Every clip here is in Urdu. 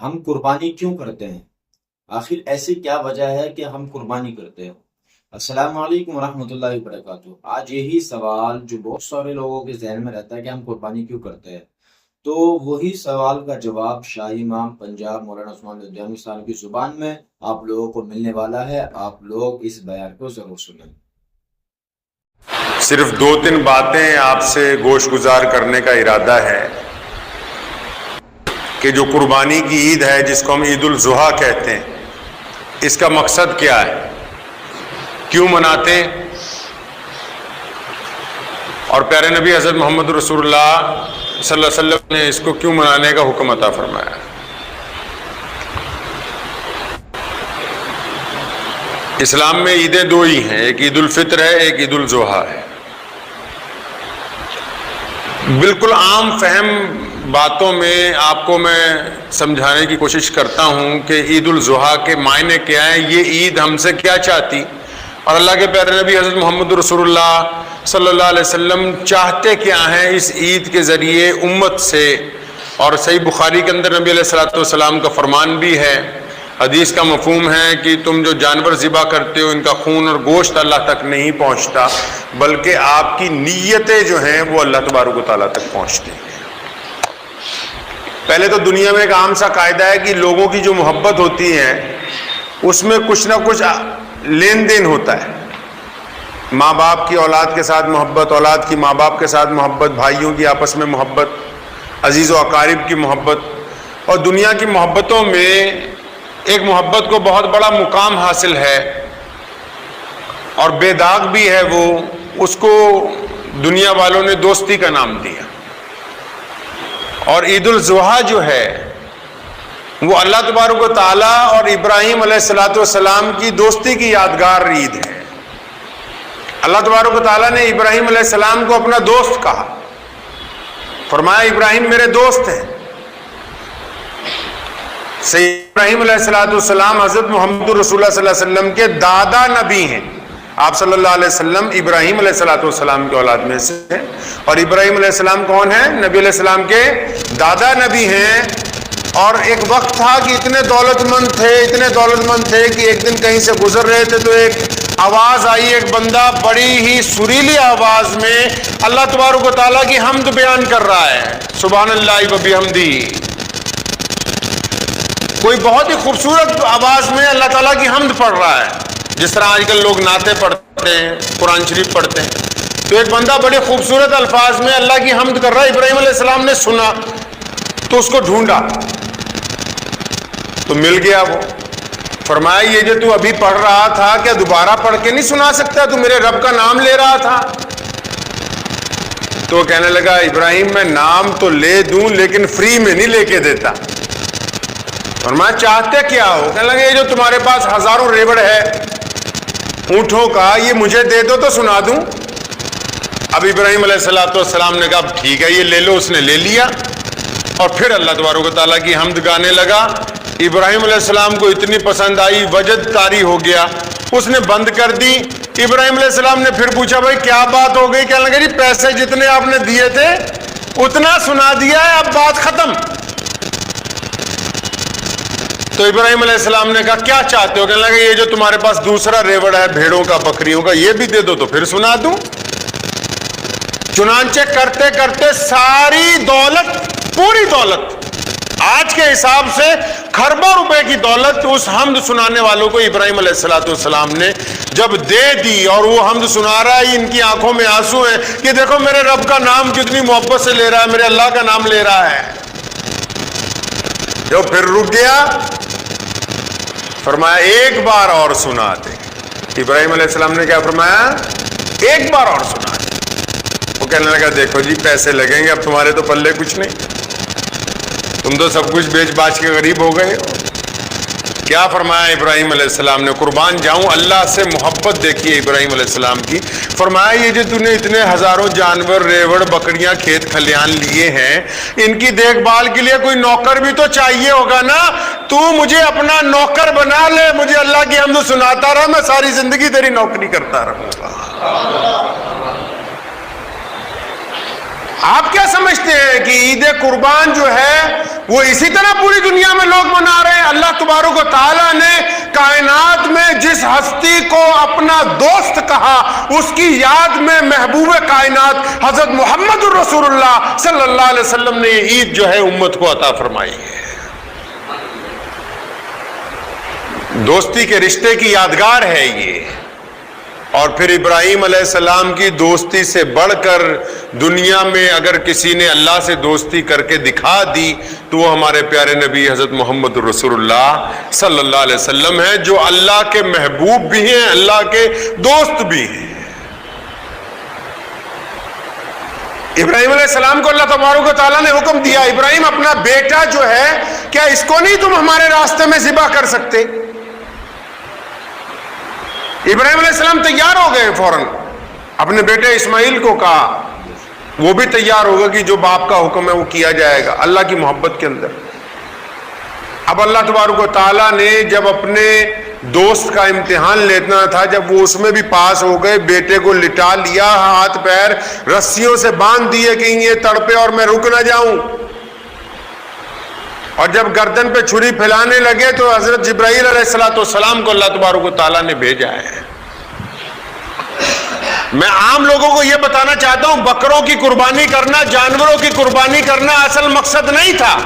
ہم قربانی کیوں کرتے ہیں؟ آخر ایسی کیا وجہ ہے کہ ہم قربانی کرتے ہیں؟ السلام علیکم ورحمۃ اللہ وبرکاتہ۔ آج یہی سوال جو بہت سارے لوگوں کے ذہن میں رہتا ہے کہ ہم قربانی کیوں کرتے ہیں، تو وہی سوال کا جواب شاہی امام پنجاب مولانا عثمان لدھیانوی صاحب کی زبان میں آپ لوگوں کو ملنے والا ہے۔ آپ لوگ اس بیان کو ضرور سنیں۔ صرف 2-3 باتیں آپ سے گوش گزار کرنے کا ارادہ ہے کہ جو قربانی کی عید ہے جس کو ہم عید الاضحیٰ کہتے ہیں، اس کا مقصد کیا ہے، کیوں مناتے ہیں، اور پیارے نبی حضرت محمد رسول اللہ صلی اللہ علیہ وسلم نے اس کو کیوں منانے کا حکم عطا فرمایا۔ اسلام میں عیدیں 2 ہی ہیں، ایک عید الفطر ہے، ایک عید الاضحیٰ ہے۔ بالکل عام فہم باتوں میں آپ کو میں سمجھانے کی کوشش کرتا ہوں کہ عید الاضحیٰ کے معنی کیا ہیں، یہ عید ہم سے کیا چاہتی، اور اللہ کے پیارے نبی حضرت محمد رسول اللہ صلی اللہ علیہ وسلم چاہتے کیا ہیں اس عید کے ذریعے امت سے۔ اور صحیح بخاری کے اندر نبی علیہ الصلوۃ والسلام کا فرمان بھی ہے، حدیث کا مفہوم ہے کہ تم جو جانور ذبح کرتے ہو ان کا خون اور گوشت اللہ تک نہیں پہنچتا، بلکہ آپ کی نیتیں جو ہیں وہ اللہ تبارک و تعالیٰ تک پہنچتی ہیں۔ پہلے تو دنیا میں ایک عام سا قاعدہ ہے کہ لوگوں کی جو محبت ہوتی ہے اس میں کچھ نہ کچھ لین دین ہوتا ہے۔ ماں باپ کی اولاد کے ساتھ محبت، اولاد کی ماں باپ کے ساتھ محبت، بھائیوں کی آپس میں محبت، عزیز و اقارب کی محبت، اور دنیا کی محبتوں میں ایک محبت کو بہت بڑا مقام حاصل ہے اور بے داغ بھی ہے، وہ اس کو دنیا والوں نے دوستی کا نام دیا۔ اور عید الاضحیٰ جو ہے وہ اللہ تبارک و تعالیٰ اور ابراہیم علیہ الصلوۃ والسلام کی دوستی کی یادگار عید ہے۔ اللہ تبارک و تعالیٰ نے ابراہیم علیہ السلام کو اپنا دوست کہا، فرمایا ابراہیم میرے دوست ہیں۔ سید ابراہیم علیہ الصلوۃ والسلام حضرت محمد رسول اللہ صلی اللہ علیہ وسلم کے دادا نبی ہیں۔ آپ صلی اللہ علیہ وسلم ابراہیم علیہ الصلوۃ والسلام کی اولاد میں سے ہیں، اور ابراہیم علیہ السلام کون ہیں؟ نبی علیہ السلام کے دادا نبی ہیں۔ اور ایک وقت تھا کہ اتنے دولت مند تھے کہ ایک دن کہیں سے گزر رہے تھے تو ایک آواز آئی، ایک بندہ بڑی ہی سریلی آواز میں اللہ تبارک و تعالیٰ کی حمد بیان کر رہا ہے، سبحان اللہ و بحمدہ۔ کوئی بہت ہی خوبصورت آواز میں اللہ تعالیٰ کی حمد پڑھ رہا ہے، جس طرح آج کل لوگ نعتیں پڑھتے ہیں، قرآن شریف پڑھتے ہیں، تو ایک بندہ بڑے خوبصورت الفاظ میں اللہ کی حمد کر رہا ہے۔ ابراہیم علیہ السلام نے سنا تو اس کو ڈھونڈا تو مل گیا وہ۔ فرمایا یہ جو تو ابھی پڑھ رہا تھا کیا دوبارہ پڑھ کے نہیں سنا سکتا؟ تو میرے رب کا نام لے رہا تھا۔ تو کہنے لگا ابراہیم میں نام تو لے دوں لیکن فری میں نہیں لے کے دیتا۔ فرمایا چاہتے کیا ہو؟ کہنے لگا یہ جو تمہارے پاس ہزاروں ریوڑ ہے اونٹوں کا، یہ مجھے دے دو تو سنا دوں۔ اب ابراہیم علیہ السلام نے کہا ٹھیک ہے یہ لے لو۔ اس نے لے لیا اور پھر اللہ تبارک و تعالیٰ کی حمد گانے لگا۔ ابراہیم علیہ السلام کو اتنی پسند آئی، وجد طاری ہو گیا، اس نے بند کر دی۔ ابراہیم علیہ السلام نے پھر پوچھا بھائی کیا بات ہو گئی؟ کہنے لگا جی پیسے جتنے آپ نے دیے تھے اتنا سنا دیا ہے، اب بات ختم۔ تو ابراہیم علیہ السلام نے کہا کیا چاہتے ہو؟ کہنے لگا یہ جو تمہارے پاس دوسرا ریوڑ ہے بھیڑوں کا بکریوں کا یہ بھی دے دو تو پھر سنا دوں۔ چنانچہ کرتے کرتے ساری دولت، پوری دولت، آج کے حساب سے کھربوں روپے کی دولت اس حمد سنانے والوں کو ابراہیم علیہ الصلوۃ والسلام نے جب دے دی، اور وہ حمد سنا رہا ہے، ان کی آنکھوں میں آنسو ہیں کہ دیکھو میرے رب کا نام کتنی محبت سے لے رہا ہے، میرے اللہ کا نام لے رہا ہے۔ جو پھر رک گیا، فرمایا ایک بار اور سنا دے۔ ابراہیم علیہ السلام نے کیا فرمایا؟ ایک بار اور سنا دے۔ وہ کہنے لگا دیکھو جی پیسے لگیں گے، اب تمہارے تو پلے کچھ نہیں، تم تو سب کچھ بیچ باچ کے غریب ہو گئے ہو۔ کیا فرمایا ابراہیم علیہ السلام نے؟ قربان جاؤں اللہ سے محبت دیکھیے ابراہیم علیہ السلام کی۔ فرمایا یہ جو تو نے اتنے ہزاروں جانور، ریوڑ، بکریاں، کھیت کھلیان لیے ہیں، ان کی دیکھ بھال کے لیے کوئی نوکر بھی تو چاہیے ہوگا نا، تو مجھے اپنا نوکر بنا لے، مجھے اللہ کی حمد سناتا رہا، میں ساری زندگی تیری نوکری کرتا رہوں گا۔ آپ کیا سمجھتے ہیں کہ عید قربان جو ہے وہ اسی طرح پوری دنیا میں لوگ لوگ منا رہے ہیں؟ اللہ تبارک و تعالیٰ نے کائنات میں جس ہستی کو اپنا دوست کہا اس کی یاد میں محبوب کائنات حضرت محمد الرسول اللہ صلی اللہ علیہ وسلم نے یہ عید جو ہے امت کو عطا فرمائی ہے. دوستی کے رشتے کی یادگار ہے یہ. اور پھر ابراہیم علیہ السلام کی دوستی سے بڑھ کر دنیا میں اگر کسی نے اللہ سے دوستی کر کے دکھا دی تو وہ ہمارے پیارے نبی حضرت محمد الرسول اللہ صلی اللہ علیہ وسلم ہیں، جو اللہ کے محبوب بھی ہیں، اللہ کے دوست بھی ہیں. ابراہیم علیہ السلام کو اللہ تبارک و تعالیٰ نے حکم دیا، ابراہیم اپنا بیٹا جو ہے کیا اس کو نہیں تم ہمارے راستے میں ذبح کر سکتے؟ ابراہیم علیہ السلام تیار ہو گئے، فوراً اپنے بیٹے اسماعیل کو کہا، وہ بھی تیار ہوگا کہ جو باپ کا حکم ہے وہ کیا جائے گا اللہ کی محبت کے اندر. اب اللہ تبارک و تعالیٰ نے جب اپنے دوست کا امتحان لینا تھا، جب وہ اس میں بھی پاس ہو گئے، بیٹے کو لٹا لیا، ہاتھ پیر رسیوں سے باندھ دیے کہ یہ تڑپے اور میں رک نہ جاؤں، اور جب گردن پہ چھری پھیلانے لگے تو حضرت جبرائیل علیہ السلام کو اللہ تبارک و تعالیٰ نے بھیجا ہے. میں عام لوگوں کو یہ بتانا چاہتا ہوں، بکروں کی قربانی کرنا، جانوروں کی قربانی کرنا اصل مقصد نہیں تھا.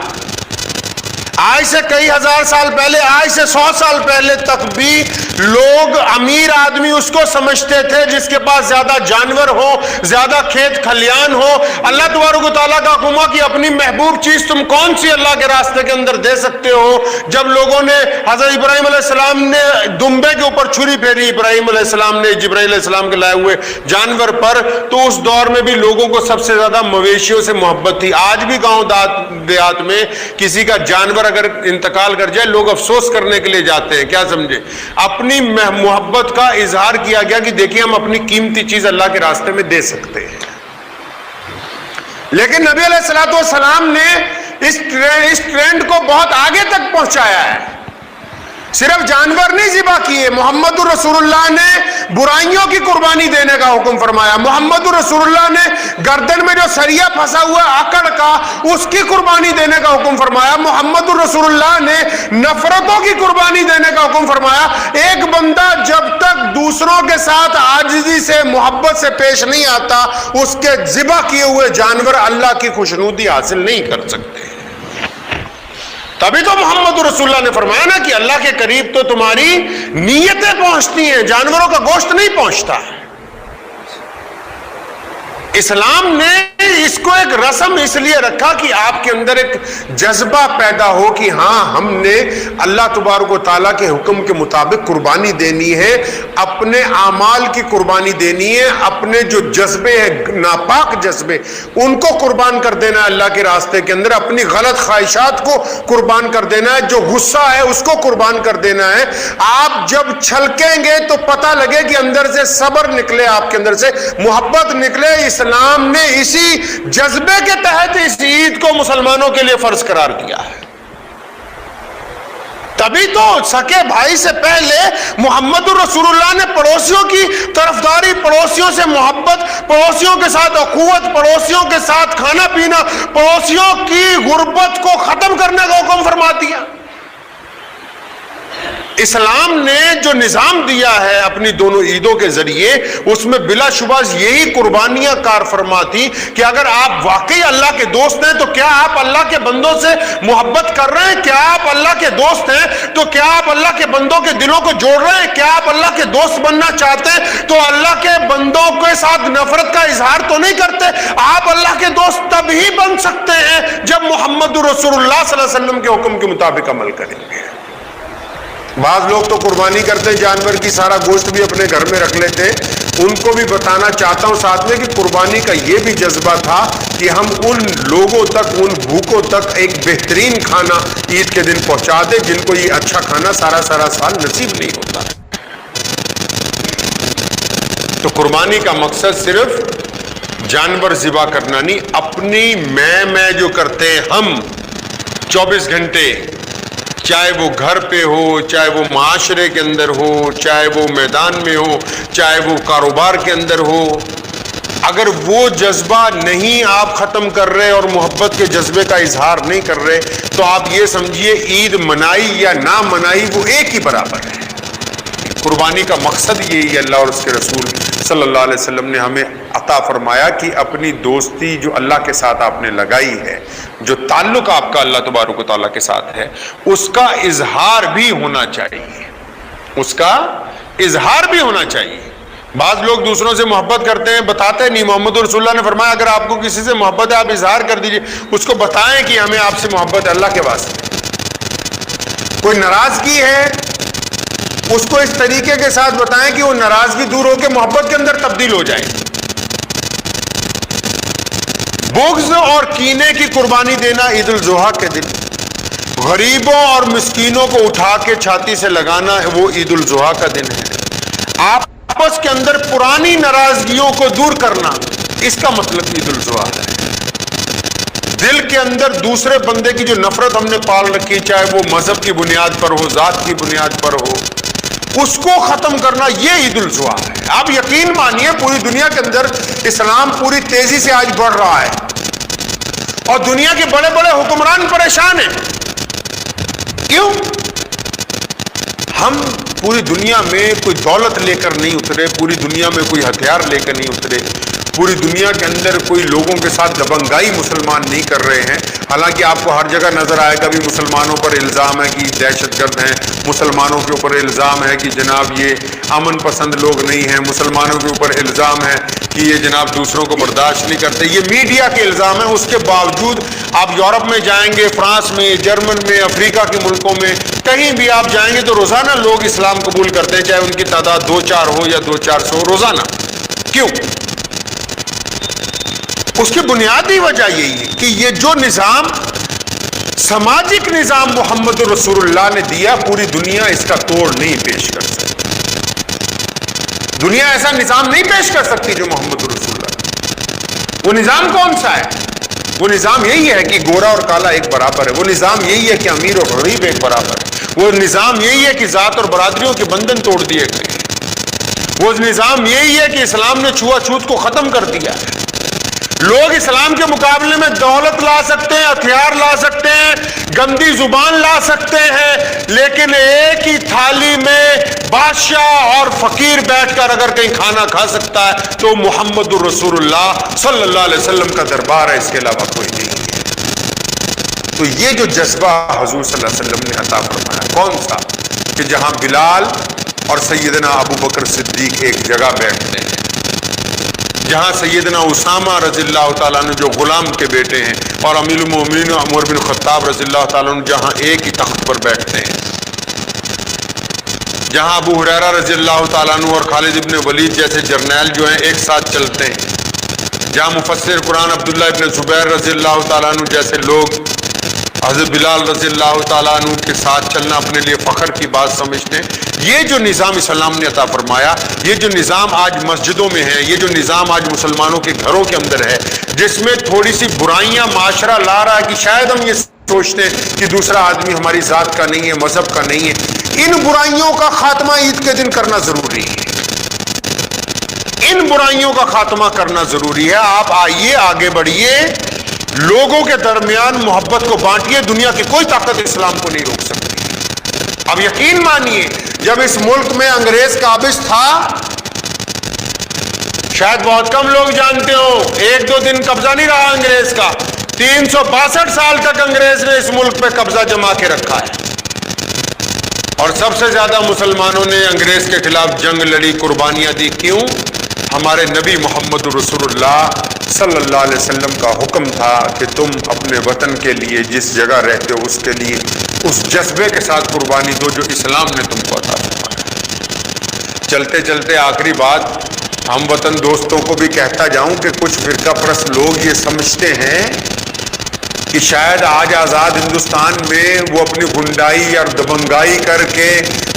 آج سے کئی ہزار سال پہلے، آج سے 100 سال پہلے تک بھی لوگ، امیر آدمی اس کو سمجھتے تھے جس کے پاس زیادہ جانور ہو، زیادہ کھیت کھلیان ہو. اللہ تبارک و تعالیٰ کا حکم کہ اپنی محبوب چیز تم کون سی اللہ کے راستے کے اندر دے سکتے ہو. جب لوگوں نے حضرت ابراہیم علیہ السلام نے دمبے کے اوپر چھری پھیری، ابراہیم علیہ السلام نے جبرائیل علیہ السلام کے لائے ہوئے جانور پر، تو اس دور میں بھی لوگوں کو سب سے زیادہ مویشیوں سے محبت تھی. آج بھی گاؤں دیہات میں کسی کا جانور اگر انتقال کر جائے لوگ افسوس کرنے کے لیے جاتے ہیں. کیا سمجھے؟ اپنی محبت کا اظہار کیا گیا کہ دیکھیں ہم اپنی قیمتی چیز اللہ کے راستے میں دے سکتے ہیں. لیکن نبی علیہ السلام نے اس ٹرینڈ کو بہت آگے تک پہنچایا ہے. صرف جانور نہیں ذبح کیے، محمد الرسول اللہ نے برائیوں کی قربانی دینے کا حکم فرمایا. محمد الرسول اللہ نے گردن میں جو سریا پھنسا ہوا آکڑ کا، اس کی قربانی دینے کا حکم فرمایا. محمد الرسول اللہ نے نفرتوں کی قربانی دینے کا حکم فرمایا. ایک بندہ جب تک دوسروں کے ساتھ عاجزی سے، محبت سے پیش نہیں آتا، اس کے ذبح کیے ہوئے جانور اللہ کی خوشنودی حاصل نہیں کر سکتے. تبھی تو محمد رسول اللہ نے فرمایا نا کہ اللہ کے قریب تو تمہاری نیتیں پہنچتی ہیں، جانوروں کا گوشت نہیں پہنچتا. اسلام نے اس کو ایک رسم اس لیے رکھا کہ آپ کے اندر ایک جذبہ پیدا ہو کہ ہاں ہم نے اللہ تبارک و تعالیٰ کے حکم کے مطابق قربانی دینی ہے، اپنے اعمال کی قربانی دینی ہے، اپنے جو جذبے ہیں ناپاک جذبے ان کو قربان کر دینا ہے اللہ کے راستے کے اندر، اپنی غلط خواہشات کو قربان کر دینا ہے، جو غصہ ہے اس کو قربان کر دینا ہے. آپ جب چھلکیں گے تو پتہ لگے کہ اندر سے صبر نکلے، آپ کے اندر سے محبت نکلے. اسلام نے اسی جذبے کے تحت اس عید کو مسلمانوں کے لیے فرض قرار دیا ہے. تبھی تو سکے بھائی سے پہلے محمد الرسول اللہ نے پڑوسیوں کی طرفداری، پڑوسیوں سے محبت، پڑوسیوں کے ساتھ اخوت، پڑوسیوں کے ساتھ کھانا پینا، پڑوسیوں کی غربت کو ختم کرنے کا حکم فرما دیا. اسلام نے جو نظام دیا ہے اپنی دونوں عیدوں کے ذریعے، اس میں بلا شبہ یہی قربانیاں کار فرما تھی کہ اگر آپ واقعی اللہ کے دوست ہیں تو کیا آپ اللہ کے بندوں سے محبت کر رہے ہیں؟ کیا آپ اللہ کے دوست ہیں تو کیا آپ اللہ کے بندوں کے دلوں کو جوڑ رہے ہیں؟ کیا آپ اللہ کے دوست بننا چاہتے ہیں تو اللہ کے بندوں کے ساتھ نفرت کا اظہار تو نہیں کرتے؟ آپ اللہ کے دوست تب ہی بن سکتے ہیں جب محمد رسول اللہ صلی اللہ علیہ وسلم کے حکم کے مطابق عمل کریں گے. بعض لوگ تو قربانی کرتے جانور کی، سارا گوشت بھی اپنے گھر میں رکھ لیتے. ان کو بھی بتانا چاہتا ہوں ساتھ میں کہ قربانی کا یہ بھی جذبہ تھا کہ ہم ان لوگوں تک، ان بھوکوں تک ایک بہترین کھانا عید کے دن پہنچا دیں جن کو یہ اچھا کھانا سارا سال نصیب نہیں ہوتا. تو قربانی کا مقصد صرف جانور ذبح کرنا نہیں، اپنی میں جو کرتے ہیں ہم 24 گھنٹے، چاہے وہ گھر پہ ہو، چاہے وہ معاشرے کے اندر ہو، چاہے وہ میدان میں ہو، چاہے وہ کاروبار کے اندر ہو، اگر وہ جذبہ نہیں آپ ختم کر رہے اور محبت کے جذبے کا اظہار نہیں کر رہے تو آپ یہ سمجھیے عید منائی یا نہ منائی وہ ایک ہی برابر ہے۔ قربانی کا مقصد یہی ہے، اللہ اور اس کے رسول صلی اللہ علیہ وسلم نے ہمیں عطا فرمایا کہ اپنی دوستی جو اللہ کے ساتھ آپ نے لگائی ہے، جو تعلق آپ کا اللہ تبارک و تعالیٰ کے ساتھ ہے، اس کا اظہار بھی ہونا چاہیے، اس کا اظہار بھی ہونا چاہیے۔ بعض لوگ دوسروں سے محبت کرتے ہیں، بتاتے نہیں۔ محمد رسول اللہ نے فرمایا اگر آپ کو کسی سے محبت ہے آپ اظہار کر دیجئے، اس کو بتائیں کہ ہمیں آپ سے محبت ہے اللہ کے واسطے۔ کوئی ناراضگی ہے اس کو اس طریقے کے ساتھ بتائیں کہ وہ ناراضگی دور ہو کے محبت کے اندر تبدیل ہو جائے۔ بغض اور کینے کی قربانی دینا عید الاضحیٰ کے دن، غریبوں اور مسکینوں کو اٹھا کے چھاتی سے لگانا وہ عید الاضحیٰ کا دن ہے۔ آپس کے اندر پرانی ناراضگیوں کو دور کرنا، اس کا مطلب عید الاضحیٰ ہے۔ دل کے اندر دوسرے بندے کی جو نفرت ہم نے پال رکھی، چاہے وہ مذہب کی بنیاد پر ہو، ذات کی بنیاد پر ہو، اس کو ختم کرنا، یہ عید الاضحیٰ ہے۔ آپ یقین مانیے پوری دنیا کے اندر اسلام پوری تیزی سے آج بڑھ رہا ہے اور دنیا کے بڑے بڑے حکمران پریشان ہیں۔ کیوں؟ ہم پوری دنیا میں کوئی دولت لے کر نہیں اترے، پوری دنیا میں کوئی ہتھیار لے کر نہیں اترے، پوری دنیا کے اندر کوئی لوگوں کے ساتھ دبنگائی مسلمان نہیں کر رہے ہیں۔ حالانکہ آپ کو ہر جگہ نظر آئے گا بھی مسلمانوں پر الزام ہے کہ دہشت گرد ہیں، مسلمانوں کے اوپر الزام ہے کہ جناب یہ امن پسند لوگ نہیں ہیں، مسلمانوں کے اوپر الزام ہے کہ یہ جناب دوسروں کو برداشت نہیں کرتے۔ یہ میڈیا کے الزام ہیں۔ اس کے باوجود آپ یورپ میں جائیں گے، فرانس میں، جرمن میں، افریقہ کے ملکوں میں، کہیں بھی آپ جائیں گے تو روزانہ لوگ اسلام قبول کرتے ہیں، چاہے ان کی تعداد 2-4 ہو یا 200-400 روزانہ۔ کیوں؟ اس کی بنیادی وجہ یہی ہے کہ یہ جو نظام، سماجک نظام محمد رسول اللہ نے دیا، پوری دنیا اس کا توڑ نہیں پیش کر سکتی۔ دنیا ایسا نظام نہیں پیش کر سکتی جو محمد رسول اللہ۔ وہ نظام کون سا ہے؟ وہ نظام یہی ہے کہ گورا اور کالا ایک برابر ہے۔ وہ نظام یہی ہے کہ امیر اور غریب ایک برابر ہے۔ وہ نظام یہی ہے کہ ذات اور برادریوں کے بندھن توڑ دیے گئے۔ وہ نظام یہی ہے کہ اسلام نے چھوا چھوت کو ختم کر دیا ہے۔ لوگ اسلام کے مقابلے میں دولت لا سکتے ہیں، ہتھیار لا سکتے ہیں، گندی زبان لا سکتے ہیں، لیکن ایک ہی تھالی میں بادشاہ اور فقیر بیٹھ کر اگر کہیں کھانا کھا سکتا ہے تو محمد الرسول اللہ صلی اللہ علیہ وسلم کا دربار ہے، اس کے علاوہ کوئی نہیں ہے۔ تو یہ جو جذبہ حضور صلی اللہ علیہ وسلم نے عطا فرمایا، کون سا؟ کہ جہاں بلال اور سیدنا ابو بکر صدیق ایک جگہ بیٹھتے ہیں، جہاں سیدنا اسامہ رضی اللہ تعالیٰ عنہ جو غلام کے بیٹے ہیں اور امیر المومنین عمر بن خطاب رضی اللہ تعالیٰ عنہ جہاں ایک ہی تخت پر بیٹھتے ہیں، جہاں ابو ہریرہ رضی اللہ تعالیٰ عنہ اور خالد ابن ولید جیسے جرنیل جو ہیں ایک ساتھ چلتے ہیں، جہاں مفسر قرآن عبداللہ ابن زبیر رضی اللہ تعالیٰ عنہ جیسے لوگ حضرت بلال رضی اللہ تعالیٰ عنہ کے ساتھ چلنا اپنے لیے فخر کی بات سمجھتے ہیں۔ یہ جو نظام اسلام نے عطا فرمایا، یہ جو نظام آج مسجدوں میں ہے، یہ جو نظام آج مسلمانوں کے گھروں کے اندر ہے، جس میں تھوڑی سی برائیاں معاشرہ لا رہا ہے کہ شاید ہم یہ سوچتے ہیں کہ دوسرا آدمی ہماری ذات کا نہیں ہے، مذہب کا نہیں ہے، ان برائیوں کا خاتمہ عید کے دن کرنا ضروری ہے۔ ان برائیوں کا خاتمہ کرنا ضروری ہے۔ آپ آئیے، آگے بڑھیے، لوگوں کے درمیان محبت کو بانٹیے، دنیا کی کوئی طاقت اسلام کو نہیں روک سکتی۔ اب یقین مانیے جب اس ملک میں انگریز قابض تھا، شاید بہت کم لوگ جانتے ہو، 1-2 دن قبضہ نہیں رہا انگریز کا، 362 سال تک انگریز نے اس ملک پہ قبضہ جما کے رکھا ہے، اور سب سے زیادہ مسلمانوں نے انگریز کے خلاف جنگ لڑی، قربانیاں دی۔ کیوں؟ ہمارے نبی محمد رسول اللہ صلی اللہ علیہ وسلم کا حکم تھا کہ تم اپنے وطن کے لیے جس جگہ رہتے ہو اس کے لیے اس جذبے کے ساتھ قربانی دو جو اسلام نے تم کو عطا فرمایا۔ چلتے چلتے آخری بات ہم وطن دوستوں کو بھی کہتا جاؤں کہ کچھ فرقہ پرست لوگ یہ سمجھتے ہیں کہ شاید آج آزاد ہندوستان میں وہ اپنی گنڈائی اور دبنگائی کر کے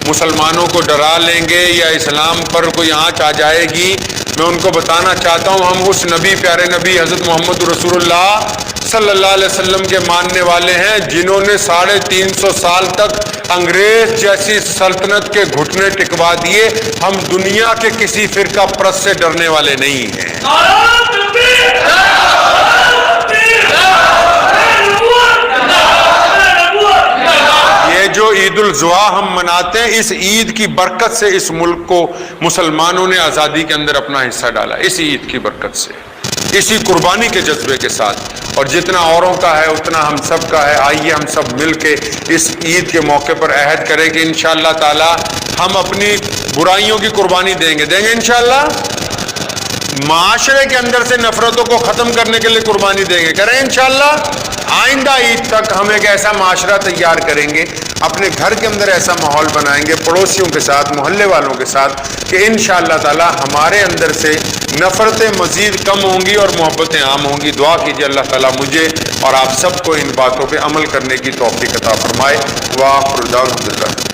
مسلمانوں کو ڈرا لیں گے یا اسلام پر کوئی آنچ آ جائے گی۔ میں ان کو بتانا چاہتا ہوں، ہم اس نبی، پیارے نبی حضرت محمد رسول اللہ صلی اللہ علیہ وسلم کے ماننے والے ہیں، جنہوں نے 350 سال تک انگریز جیسی سلطنت کے گھٹنے ٹکوا دیے۔ ہم دنیا کے کسی فرقہ پرست سے ڈرنے والے نہیں ہیں۔ یہ جو عید الاضحیٰ ہم مناتے ہیں، اس عید کی برکت سے اس ملک کو مسلمانوں نے آزادی کے اندر اپنا حصہ ڈالا، اس عید کی برکت سے، اسی قربانی کے جذبے کے ساتھ، اور جتنا اوروں کا ہے اتنا ہم سب کا ہے۔ آئیے ہم سب مل کے اس عید کے موقع پر عہد کریں کہ انشاءاللہ تعالی ہم اپنی برائیوں کی قربانی دیں گے انشاءاللہ، معاشرے کے اندر سے نفرتوں کو ختم کرنے کے لیے قربانی دیں گے، کریں انشاءاللہ۔ آئندہ عید تک ہم ایک ایسا معاشرہ تیار کریں گے، اپنے گھر کے اندر ایسا ماحول بنائیں گے، پڑوسیوں کے ساتھ، محلے والوں کے ساتھ، کہ انشاءاللہ تعالی ہمارے اندر سے نفرتیں مزید کم ہوں گی اور محبتیں عام ہوں گی۔ دعا کیجیے اللہ تعالیٰ مجھے اور آپ سب کو ان باتوں پہ عمل کرنے کی توفیق عطا فرمائے۔ وآخر دعوانا الحمدللہ۔